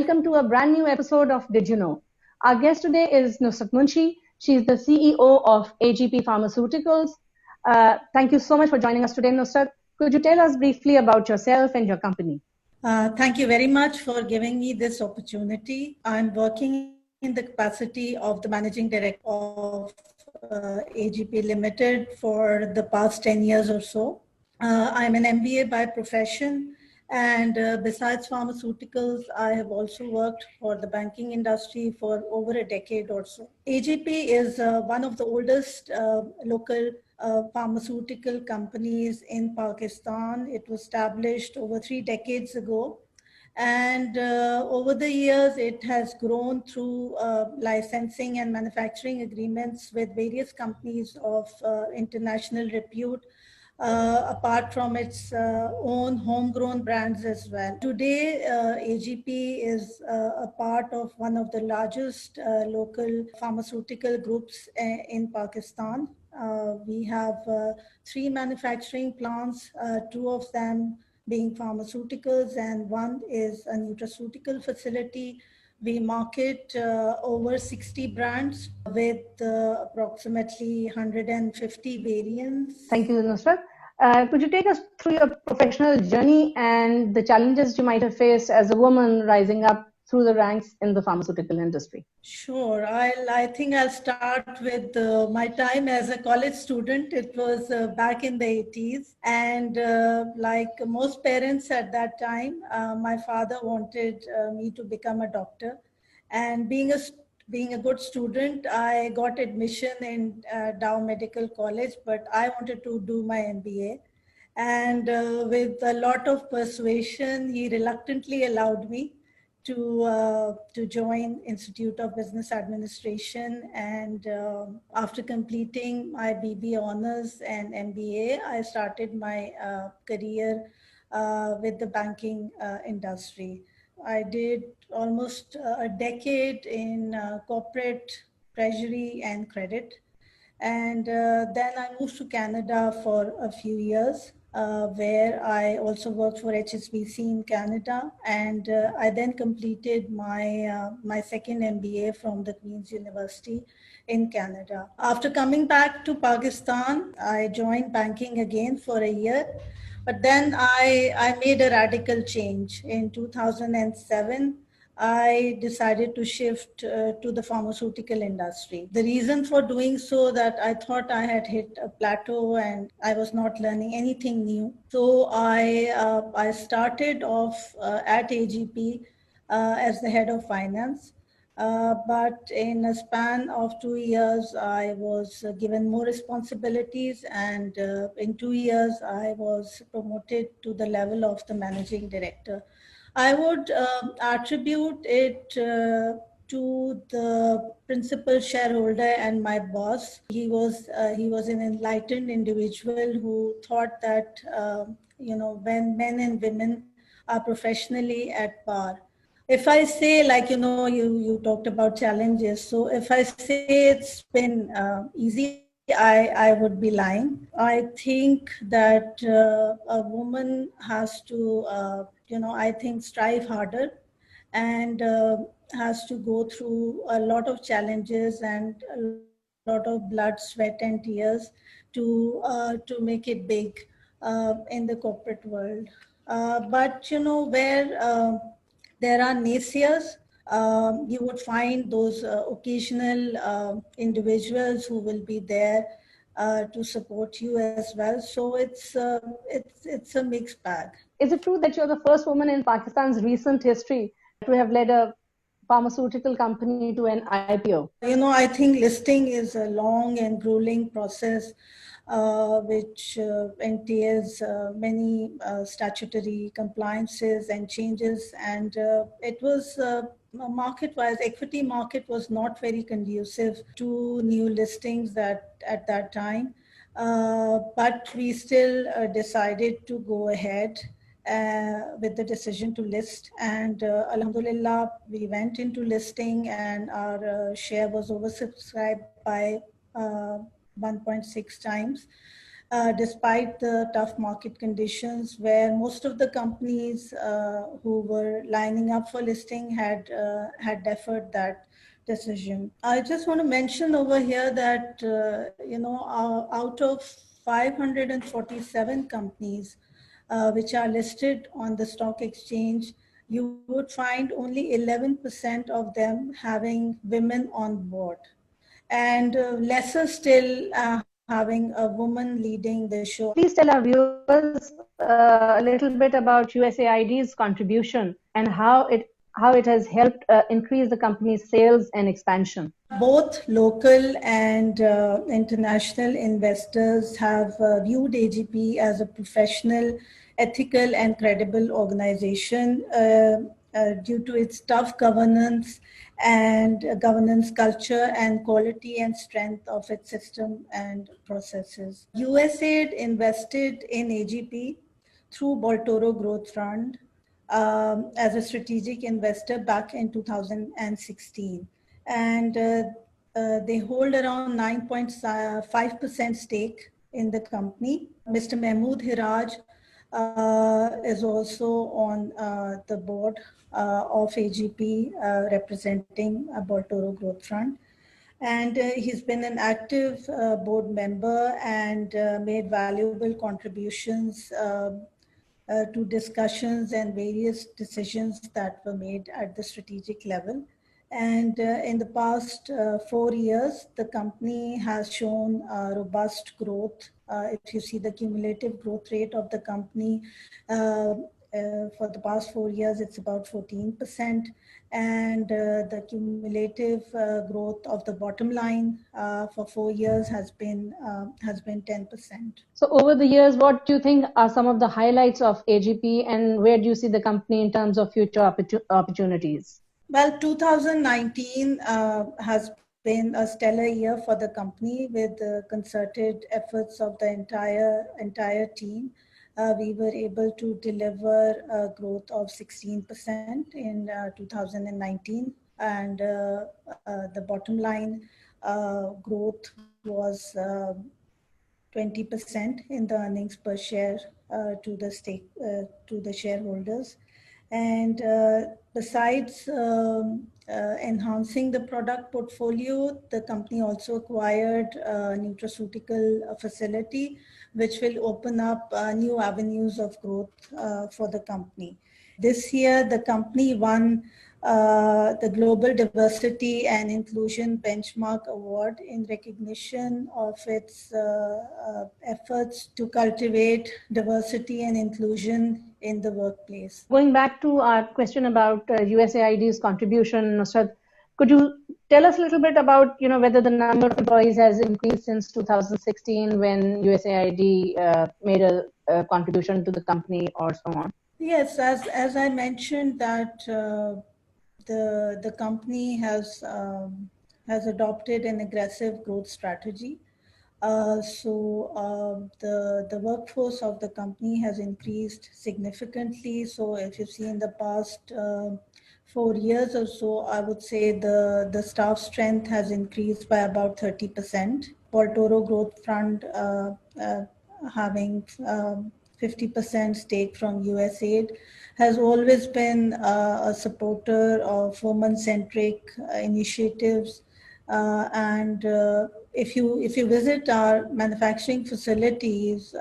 welcome to a brand new episode of Did You Know? Our guest today is Nusrat Munshi. She is the CEO of AGP Pharmaceuticals. Thank you so much for joining us today, Nusrat. Could you tell us briefly about yourself and your company? Thank you very much for giving me this opportunity. I'm working in the capacity of the Managing Director of AGP Limited for the past 10 years or so. I'm an MBA by profession, and besides pharmaceuticals, I have also worked for the banking industry for over a decade or so. AGP is one of the oldest local pharmaceutical companies in Pakistan. It was established over 3 decades ago. And over the years, it has grown through licensing and manufacturing agreements with various companies of international repute, apart from its own homegrown brands as well. Today, AGP is a part of one of the largest local pharmaceutical groups in Pakistan. We have 3 manufacturing plants, 2 of them being pharmaceuticals, and 1 is a nutraceutical facility. We market over 60 brands with approximately 150 variants. Thank you, Nusrat. Could you take us through your professional journey and the challenges you might have faced as a woman rising up through the ranks in the pharmaceutical industry? Sure. I think I'll start with my time as a college student. It was back in the 80s. And like most parents at that time, my father wanted me to become a doctor. And being a good student, I got admission in Dow Medical College, but I wanted to do my MBA. And with a lot of persuasion, he reluctantly allowed me to join Institute of Business Administration. And after completing my BB honors and MBA, I started my career with the banking industry. I did almost a decade in corporate treasury and credit. And then I moved to Canada for a few years, where I also worked for HSBC in Canada. And I then completed my second MBA from the Queen's University in Canada. After coming back to Pakistan, I joined banking again for a year. But then I made a radical change. In 2007, I decided to shift to the pharmaceutical industry. The reason for doing so that I thought I had hit a plateau and I was not learning anything new. So I started off at AGP as the head of finance. But in a span of 2 years, I was given more responsibilities, and in 2 years, I was promoted to the level of the managing director. I would attribute it to the principal shareholder and my boss. He was an enlightened individual who thought that when men and women are professionally at par. If I say, like, you talked about challenges. So if I say it's been easy, I would be lying. I think that a woman has to, I think, strive harder and has to go through a lot of challenges and a lot of blood, sweat, and tears to make it big in the corporate world. But where there are naysayers, you would find those occasional individuals who will be there to support you as well. So it's a mixed bag. Is it true that you're the first woman in Pakistan's recent history to have led a pharmaceutical company to an IPO? I think listing is a long and grueling process, which entails many statutory compliances and changes. And it was market-wise, equity market was not very conducive to new listings at that time. But we still decided to go ahead with the decision to list, and Alhamdulillah, we went into listing, and our share was oversubscribed by 1.6 times. despite the tough market conditions where most of the companies who were lining up for listing had deferred that decision. I just want to mention over here that, out of 547 companies which are listed on the stock exchange, you would find only 11% of them having women on board, and lesser still having a woman leading the show. Please tell our viewers a little bit about USAID's contribution and how it has helped increase the company's sales and expansion. Both local and international investors have viewed AGP as a professional, ethical, and credible organization due to its tough governance and governance culture and quality and strength of its system and processes. USAID invested in AGP through Baltoro Growth Fund as a strategic investor back in 2016. And they hold around 9.5% stake in the company. Mr. Mahmood Hiraj is also on the board of AGP representing Baltoro Growth Fund. And he's been an active board member and made valuable contributions to discussions and various decisions that were made at the strategic level. And in the past 4 years, the company has shown robust growth. If you see the cumulative growth rate of the company for the past 4 years, it's about 14%. And the cumulative growth of the bottom line for 4 years has been 10%. So over the years, what do you think are some of the highlights of AGP, and where do you see the company in terms of future opportunities? Well, 2019 has been a stellar year for the company with the concerted efforts of the entire team. We were able to deliver a growth of 16% in 2019, and the bottom line growth was 20% in the earnings per share to the shareholders. And besides enhancing the product portfolio, the company also acquired a nutraceutical facility, which will open up new avenues of growth for the company. This year, the company won the Global Diversity and Inclusion Benchmark Award in recognition of its efforts to cultivate diversity and inclusion in the workplace. Going back to our question about USAID's contribution, Nusrat, could you tell us a little bit about whether the number of employees has increased since 2016 when USAID made a contribution to the company or so on? Yes, as I mentioned that the company has adopted an aggressive growth strategy. So the workforce of the company has increased significantly. So if you see in the past 4 years or so, I would say the staff strength has increased by about 30%. Baltoro Growth Fund having 50% stake from USAID has always been a supporter of women-centric initiatives. And if you visit our manufacturing facilities,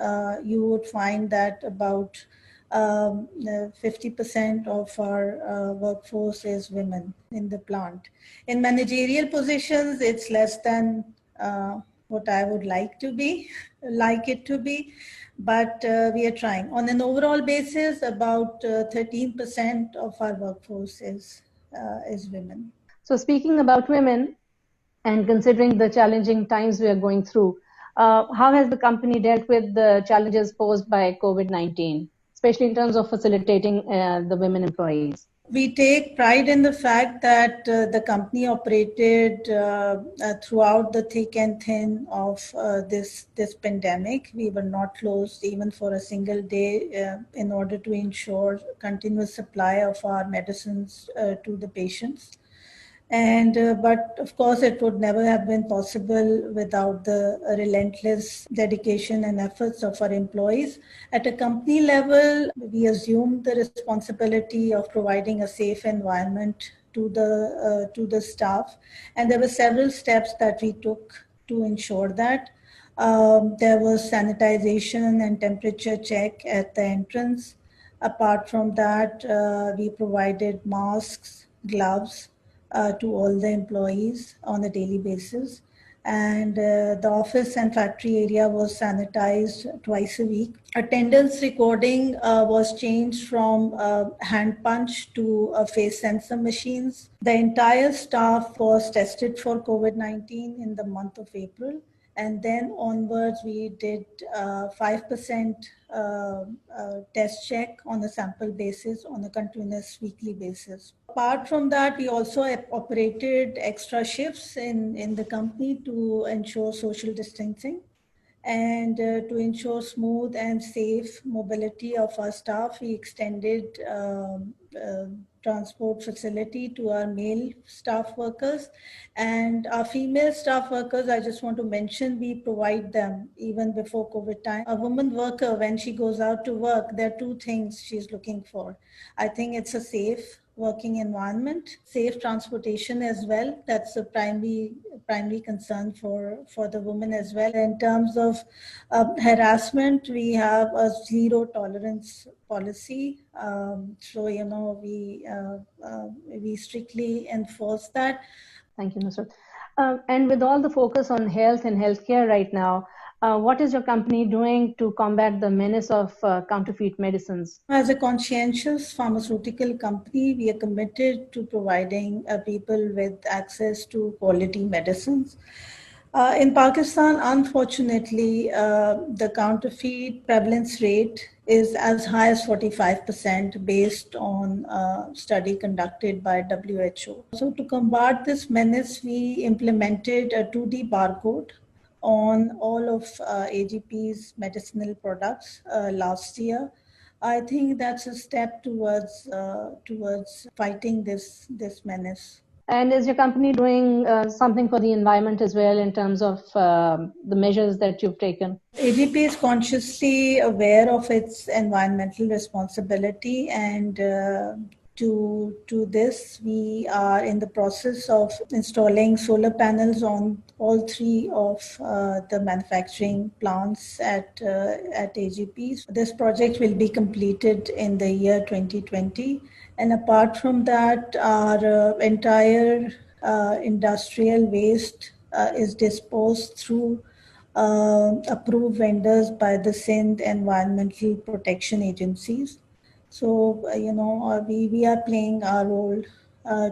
you would find that about 50% of our workforce is women in the plant. In managerial positions, it's less than what I would like it to be, but we are trying. On an overall basis, about 13% of our workforce is women. So speaking about women, and considering the challenging times we are going through, how has the company dealt with the challenges posed by COVID-19, especially in terms of facilitating the women employees? We take pride in the fact that the company operated throughout the thick and thin of this pandemic. We were not closed even for a single day in order to ensure continuous supply of our medicines to the patients. And but of course, it would never have been possible without the relentless dedication and efforts of our employees. At a company level, we assumed the responsibility of providing a safe environment to the staff, and there were several steps that we took to ensure that. There was sanitization and temperature check at the entrance. Apart from that, we provided masks, gloves to all the employees on a daily basis. And the office and factory area was sanitized twice a week. Attendance recording was changed from hand punch to face sensor machines. The entire staff was tested for COVID-19 in the month of April. And then onwards, we did 5% test check on a sample basis on a continuous weekly basis. Apart from that, we also operated extra shifts in the company to ensure social distancing and to ensure smooth and safe mobility of our staff. We extended transport facility to our male staff workers, and our female staff workers, I just want to mention, we provide them even before COVID time. A woman worker, when she goes out to work, there are two things she's looking for. I think it's a safe working environment, safe transportation as well. That's a primary concern for the women as well. In terms of harassment, we have a zero tolerance policy. So, you know, we strictly enforce that. Thank you, Nusrat. And with all the focus on health and healthcare right now, what is your company doing to combat the menace of counterfeit medicines? As a conscientious pharmaceutical company, we are committed to providing people with access to quality medicines. In Pakistan, unfortunately, the counterfeit prevalence rate is as high as 45% based on a study conducted by WHO. So to combat this menace, we implemented a 2D barcode on all of AGP's medicinal products last year. I think that's a step towards fighting this menace. And is your company doing something for the environment as well in terms of the measures that you've taken? AGP is consciously aware of its environmental responsibility, and to this, we are in the process of installing solar panels on all three of the manufacturing plants at AGP. This project will be completed in the year 2020. And apart from that, our entire industrial waste is disposed through approved vendors by the Sindh Environmental Protection Agencies. So, we are playing our role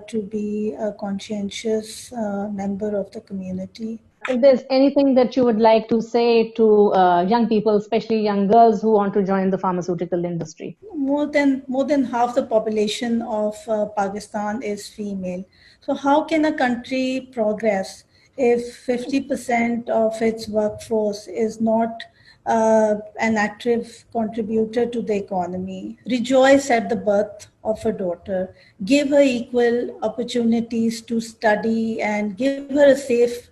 to be a conscientious member of the community. If there's anything that you would like to say to young people, especially young girls who want to join the pharmaceutical industry? More than half the population of Pakistan is female. So how can a country progress if 50% of its workforce is not an active contributor to the economy? Rejoice at the birth of a daughter. Give her equal opportunities to study and give her a safe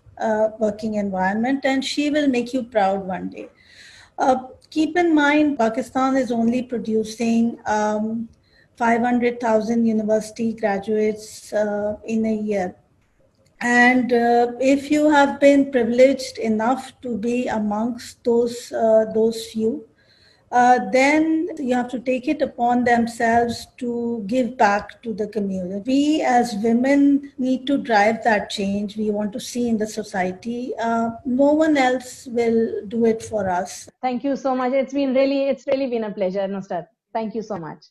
working environment, and she will make you proud one day. Keep in mind, Pakistan is only producing 500,000 university graduates in a year. And if you have been privileged enough to be amongst those few, then you have to take it upon themselves to give back to the community. We as women need to drive that change we want to see in the society. No one else will do it for us. Thank you so much. It's really been a pleasure, Nusrat. Thank you so much.